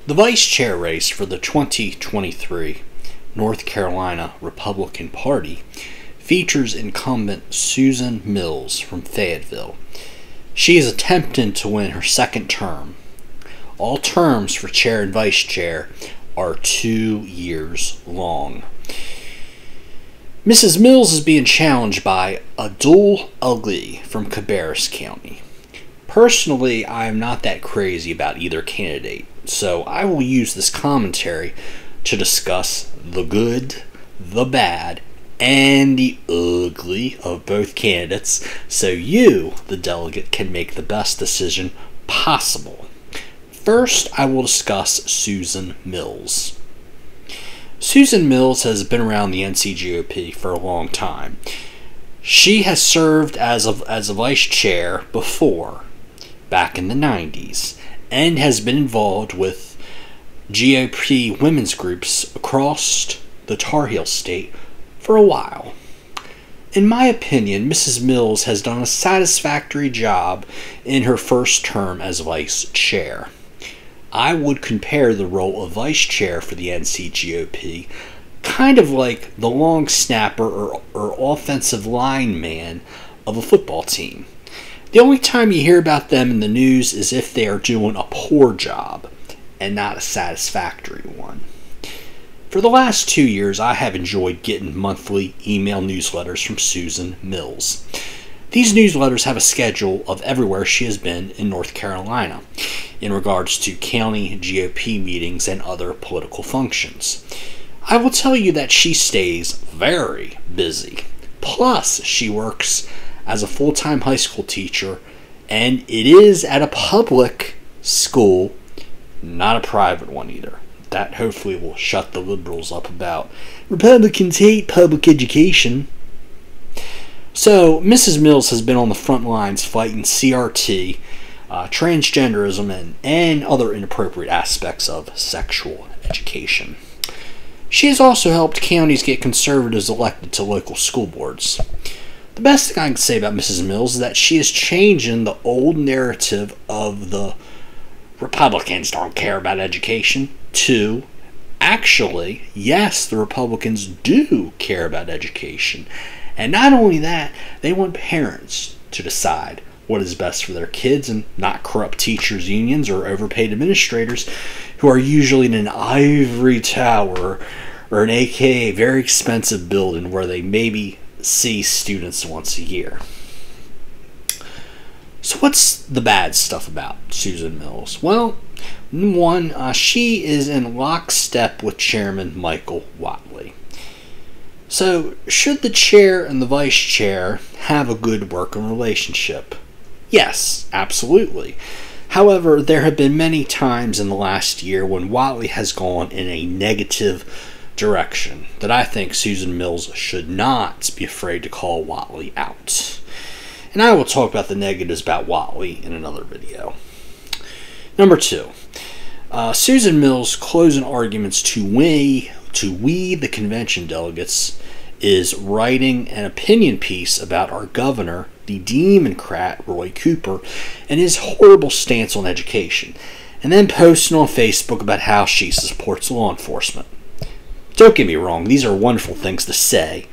The vice chair race for the 2023 North Carolina Republican Party features incumbent Susan Mills from Fayetteville. She is attempting to win her second term. All terms for chair and vice chair are 2 years long. Mrs. Mills is being challenged by Addul from Cabarrus County. Personally, I am not that crazy about either candidate, so I will use this commentary to discuss the good, the bad, and the ugly of both candidates, so you, the delegate, can make the best decision possible. First, I will discuss Susan Mills. Susan Mills has been around the NCGOP for a long time. She has served as a vice chair before, back in the 90s, and has been involved with GOP women's groups across the Tar Heel state for a while. In my opinion, Mrs. Mills has done a satisfactory job in her first term as vice chair. I would compare the role of vice chair for the NCGOP kind of like the long snapper or offensive lineman of a football team. The only time you hear about them in the news is if they are doing a poor job and not a satisfactory one. For the last 2 years, I have enjoyed getting monthly email newsletters from Susan Mills. These newsletters have a schedule of everywhere she has been in North Carolina in regards to county GOP meetings and other political functions. I will tell you that she stays very busy. Plus, she works as a full-time high school teacher, and it is at a public school, not a private one either. That hopefully will shut the liberals up about Republicans hate public education. So, Mrs. Mills has been on the front lines fighting CRT, transgenderism, and other inappropriate aspects of sexual education. She has also helped counties get conservatives elected to local school boards. The best thing I can say about Mrs. Mills is that she is changing the old narrative of the Republicans don't care about education to actually, yes, the Republicans do care about education. And not only that, they want parents to decide what is best for their kids and not corrupt teachers' unions or overpaid administrators who are usually in an ivory tower or an AKA very expensive building where they maybe see students once a year. So what's the bad stuff about Susan Mills? Well, one, she is in lockstep with Chairman Michael Whatley. So, should the chair and the vice chair have a good working relationship? Yes, absolutely. However, there have been many times in the last year when Whatley has gone in a negative direction that I think Susan Mills should not be afraid to call Whatley out. And I will talk about the negatives about Whatley in another video. Number 2. Susan Mills' closing arguments to we, the convention delegates, is writing an opinion piece about our governor, the Democrat Roy Cooper, and his horrible stance on education, and then posting on Facebook about how she supports law enforcement. Don't get me wrong, these are wonderful things to say,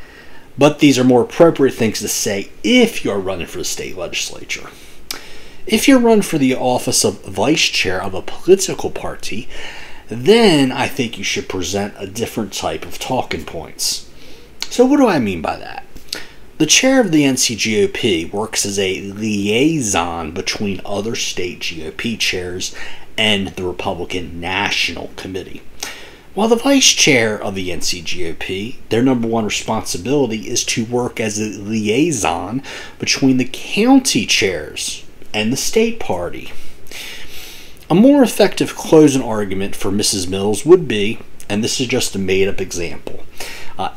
but these are more appropriate things to say if you're running for the state legislature. If you're running for the office of vice chair of a political party, then I think you should present a different type of talking points. So what do I mean by that? The chair of the NCGOP works as a liaison between other state GOP chairs and the Republican National Committee. While the vice chair of the NCGOP, their number one responsibility is to work as a liaison between the county chairs and the state party. A more effective closing argument for Mrs. Mills would be, and this is just a made-up example,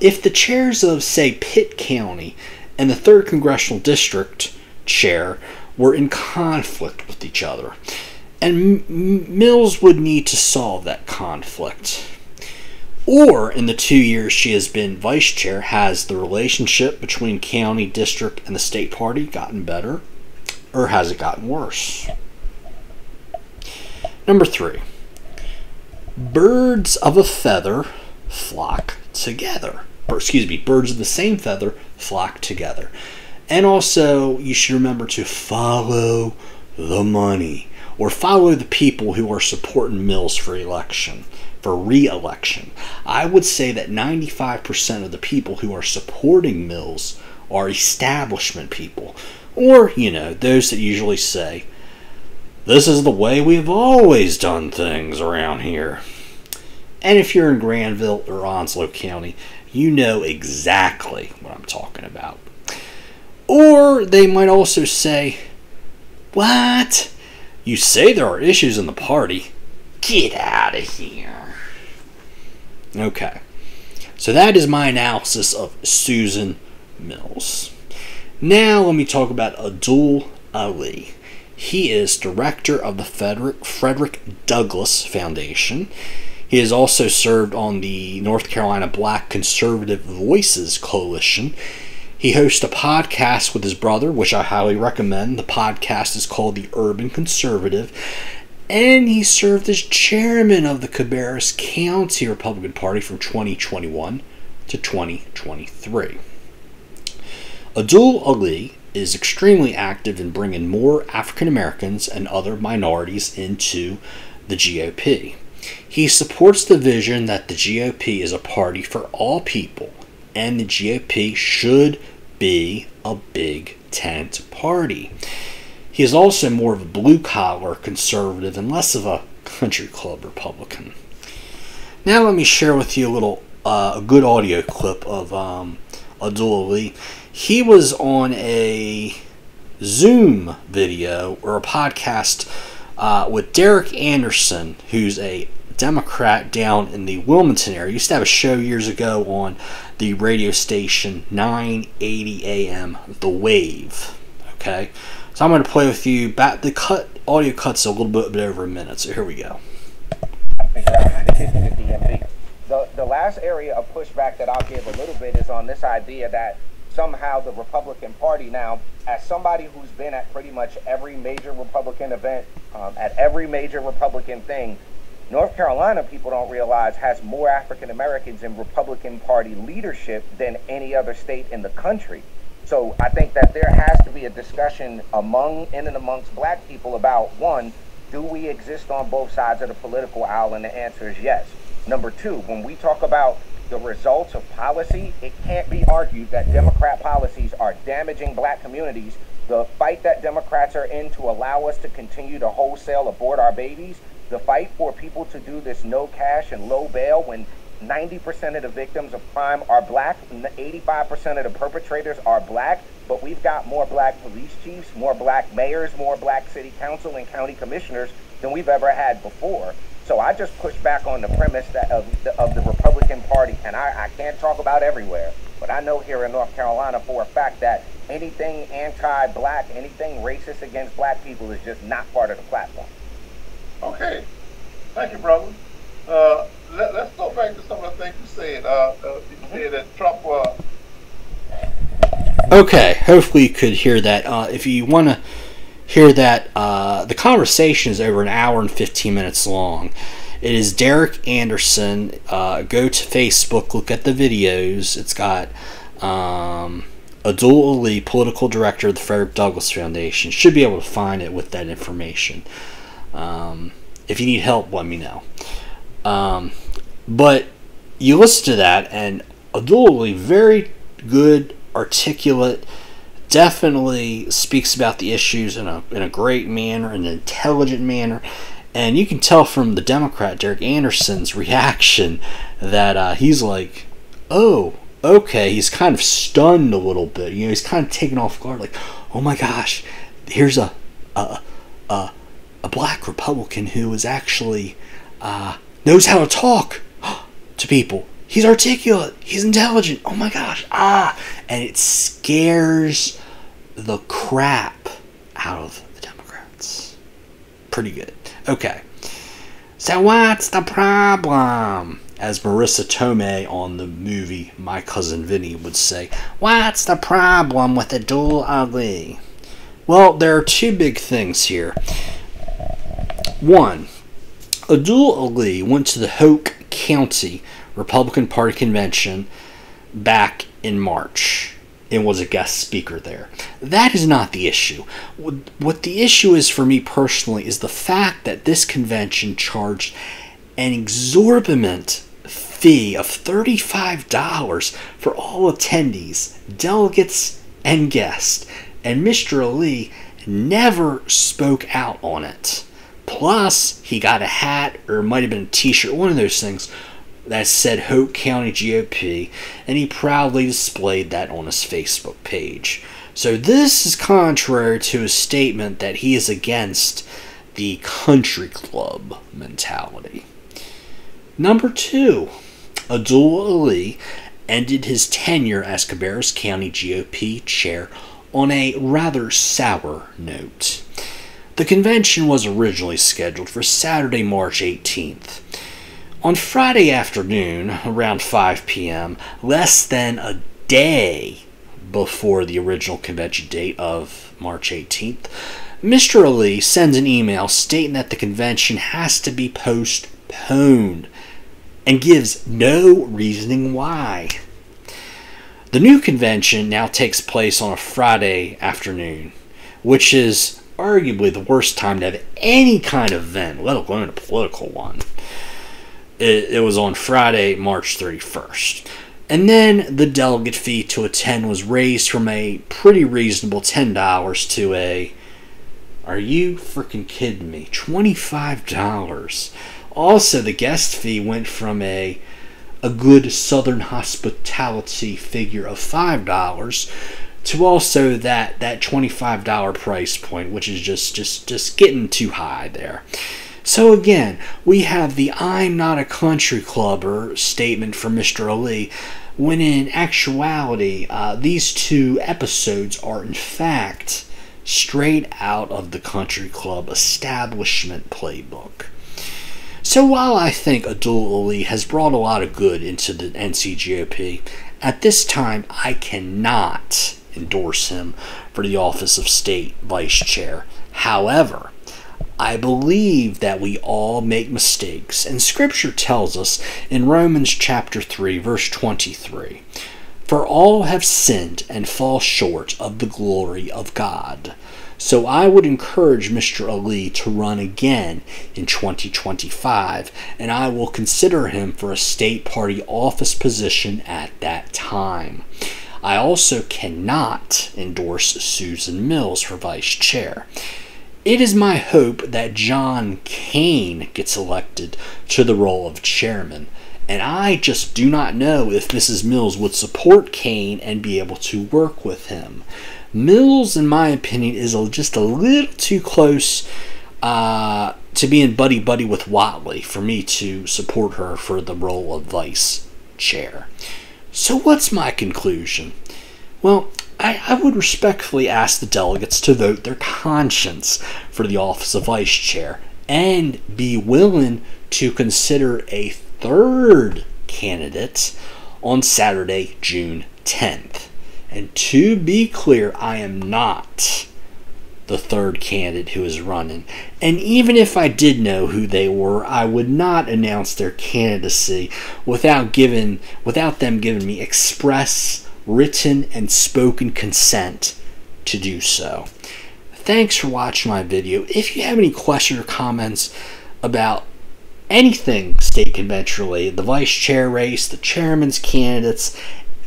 if the chairs of, say, Pitt County and the 3rd Congressional District chair were in conflict with each other, and Mills would need to solve that conflict. Or, in the 2 years she has been vice chair, has the relationship between county, district, and the state party gotten better, or has it gotten worse? Number 3. birds of a feather flock together. Or, excuse me, birds of the same feather flock together. And also, you should remember to follow the money, or follow the people who are supporting Mills for re-election. I would say that 95% of the people who are supporting Mills are establishment people, or, those that usually say, this is the way we've always done things around here. And if you're in Granville or Onslow County, you know exactly what I'm talking about. Or they might also say, what? You say there are issues in the party? Get out of here. Okay, so that is my analysis of Susan Mills. Now let me talk about Addul Ali. He is director of the Frederick Douglass Foundation. He has also served on the North Carolina Black Conservative Voices Coalition. He hosts a podcast with his brother, which I highly recommend. The podcast is called The Urban Conservative. And he served as chairman of the Cabarrus County Republican Party from 2021 to 2023. Addul Ali is extremely active in bringing more African Americans and other minorities into the GOP. He supports the vision that the GOP is a party for all people, and the GOP should be a big tent party. He is also more of a blue-collar conservative and less of a country club Republican. Now let me share with you a good audio clip of Addul Ali. He was on a Zoom video or a podcast with Derek Anderson, who's a Democrat down in the Wilmington area. He used to have a show years ago on the radio station 980 AM, The Wave. Okay, so I'm going to play with you. The audio cut's a little bit over a minute, so here we go. The last area of pushback that I'll give a little bit is on this idea that somehow the Republican Party now, as somebody who's been at pretty much every major Republican event, at every major Republican thing, North Carolina, people don't realize, has more African Americans in Republican Party leadership than any other state in the country. So I think that there has to be a discussion in and amongst black people about, one, do we exist on both sides of the political aisle? And the answer is yes. Number two, when we talk about the results of policy, it can't be argued that Democrat policies are damaging black communities. The fight that Democrats are in to allow us to continue to wholesale abort our babies, the fight for people to do this no cash and low bail when 90% of the victims of crime are black, 85% of the perpetrators are black, but we've got more black police chiefs, more black mayors, more black city council and county commissioners than we've ever had before. So I just push back on the premise that of the Republican Party, and I can't talk about everywhere, but I know here in North Carolina for a fact that anything anti-black, anything racist against black people is just not part of the platform. Okay, thank you, brother. Let's go back to some of the things you said. You said that Trump. Okay, hopefully you could hear that. If you want to hear that, the conversation is over an hour and 15 minutes long. It is Derek Anderson. Go to Facebook, look at the videos. It's got Addul Ali, political director of the Frederick Douglass Foundation. Should be able to find it with that information. If you need help, let me know. But you listen to that, and Addul Ali, very good, articulate, definitely speaks about the issues in a great manner, an intelligent manner, and you can tell from the Democrat Derek Anderson's reaction that he's like, oh, okay. He's kind of stunned a little bit. He's kind of taken off guard, like, oh my gosh, here's a black Republican who is actually knows how to talk to people. He's articulate. He's intelligent. Oh my gosh. And it scares the crap out of the Democrats. Pretty good. Okay. So what's the problem? As Marissa Tomei on the movie My Cousin Vinny would say, what's the problem with Addul Ali? Well, there are two big things here. One, Addul Ali went to the Hoke County Republican Party convention back in March and was a guest speaker there. That is not the issue. What the issue is for me personally is the fact that this convention charged an exorbitant fee of $35 for all attendees, delegates, and guests, and Mr. Ali never spoke out on it. Plus, he got a hat, or it might have been a t-shirt, one of those things, that said Hoke County GOP, and he proudly displayed that on his Facebook page. So this is contrary to his statement that he is against the country club mentality. Number 2, Addul Ali ended his tenure as Cabarrus County GOP chair on a rather sour note. The convention was originally scheduled for Saturday, March 18th. On Friday afternoon, around 5 p.m., less than a day before the original convention date of March 18th, Mr. Ali sends an email stating that the convention has to be postponed and gives no reasoning why. The new convention now takes place on a Friday afternoon, which is arguably the worst time to have any kind of event, let alone a political one. It was on Friday, March 31st. And then the delegate fee to attend was raised from a pretty reasonable $10 to a, are you freaking kidding me, $25. Also, the guest fee went from a good Southern hospitality figure of $5 to also that $25 price point, which is just getting too high there. So again, we have the "I'm not a country clubber" statement from Mr. Ali, when in actuality, these two episodes are in fact straight out of the country club establishment playbook. So while I think Addul Ali has brought a lot of good into the NCGOP, at this time I cannot endorse him for the office of State Vice Chair. However, I believe that we all make mistakes, and Scripture tells us in Romans chapter 3, verse 23, "For all have sinned and fall short of the glory of God." So I would encourage Mr. Ali to run again in 2025, and I will consider him for a state party office position at that time. I also cannot endorse Susan Mills for vice chair. It is my hope that John Kane gets elected to the role of chairman, and I just do not know if Mrs. Mills would support Kane and be able to work with him. Mills, in my opinion, is just a little too close to being buddy-buddy with Watley for me to support her for the role of vice chair. So what's my conclusion? Well, I would respectfully ask the delegates to vote their conscience for the office of vice chair and be willing to consider a third candidate on Saturday, June 10th. And to be clear, I am not the third candidate who is running. And even if I did know who they were, I would not announce their candidacy without them giving me express written and spoken consent to do so. Thanks for watching my video. If you have any questions or comments about anything state convention related, the vice chair race, the chairman's candidates,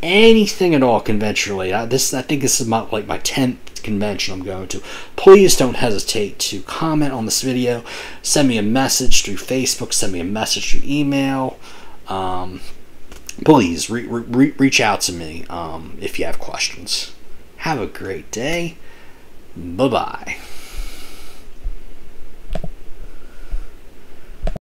anything at all convention related, I think this is my 10th convention I'm going to, please don't hesitate to comment on this video, send me a message through Facebook, send me a message through email. Please reach out to me if you have questions. Have a great day. Bye-bye.